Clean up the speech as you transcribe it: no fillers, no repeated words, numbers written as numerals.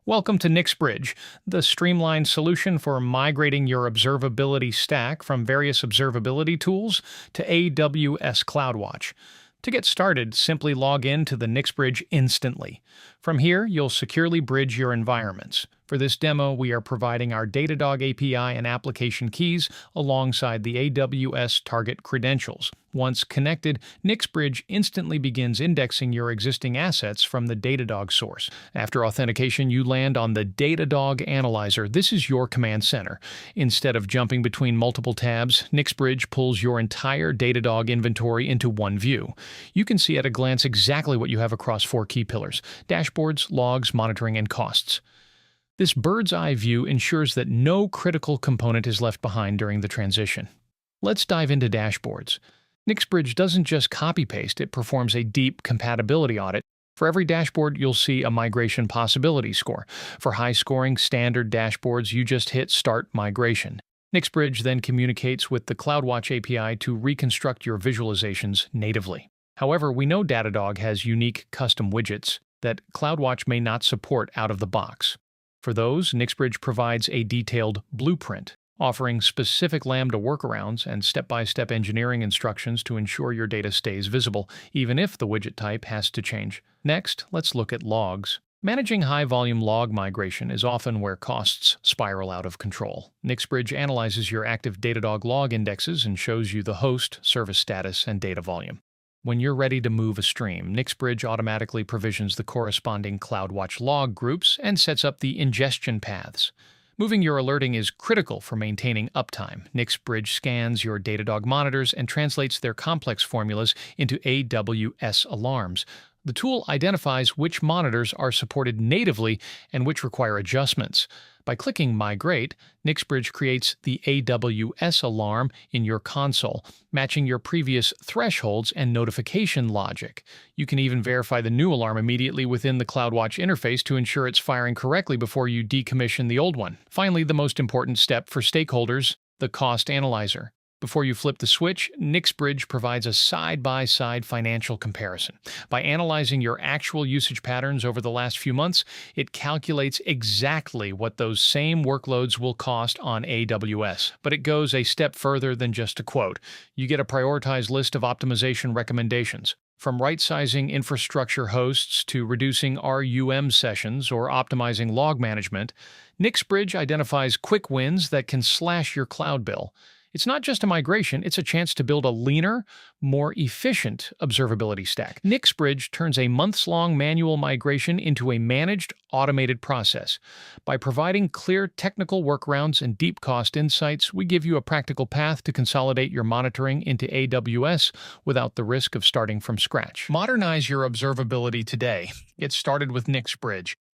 Welcome to NIX Bridge, the streamlined solution for migrating your observability stack from various observability tools to AWS CloudWatch. To get started, simply log in to the NIX Bridge instantly. From here, you'll securely bridge your environments. For this demo, we are providing our Datadog API and application keys alongside the AWS target credentials. Once connected, NIX Bridge instantly begins indexing your existing assets from the Datadog source. After authentication, you land on the Datadog Analyzer. This is your command center. Instead of jumping between multiple tabs, NIX Bridge pulls your entire Datadog inventory into one view. You can see at a glance exactly what you have across four key pillars: dashboards, logs, monitoring, and costs. This bird's-eye view ensures that no critical component is left behind during the transition. Let's dive into dashboards. NIX Bridge doesn't just copy-paste, it performs a deep compatibility audit. For every dashboard, you'll see a migration possibility score. For high-scoring standard dashboards, you just hit Start Migration. NIX Bridge then communicates with the CloudWatch API to reconstruct your visualizations natively. However, we know Datadog has unique custom widgets that CloudWatch may not support out of the box. For those, NIX Bridge provides a detailed blueprint, offering specific Lambda workarounds and step-by-step engineering instructions to ensure your data stays visible, even if the widget type has to change. Next, let's look at logs. Managing high-volume log migration is often where costs spiral out of control. NIX Bridge analyzes your active Datadog log indexes and shows you the host, service status, and data volume. When you're ready to move a stream, NIX Bridge automatically provisions the corresponding CloudWatch log groups and sets up the ingestion paths. Moving your alerting is critical for maintaining uptime. NIX Bridge scans your Datadog monitors and translates their complex formulas into AWS Alarms. The tool identifies which monitors are supported natively and which require adjustments. By clicking Migrate, NIX Bridge creates the AWS alarm in your console, matching your previous thresholds and notification logic. You can even verify the new alarm immediately within the CloudWatch interface to ensure it's firing correctly before you decommission the old one. Finally, the most important step for stakeholders, the cost analyzer. Before you flip the switch, NIX Bridge provides a side-by-side financial comparison. By analyzing your actual usage patterns over the last few months, it calculates exactly what those same workloads will cost on AWS. But it goes a step further than just a quote. You get a prioritized list of optimization recommendations. From right-sizing infrastructure hosts to reducing RUM sessions or optimizing log management, NIX Bridge identifies quick wins that can slash your cloud bill. It's not just a migration, it's a chance to build a leaner, more efficient observability stack. NIX Bridge turns a months-long manual migration into a managed, automated process. By providing clear technical workarounds and deep cost insights, we give you a practical path to consolidate your monitoring into AWS without the risk of starting from scratch. Modernize your observability today. Get started with NIX Bridge.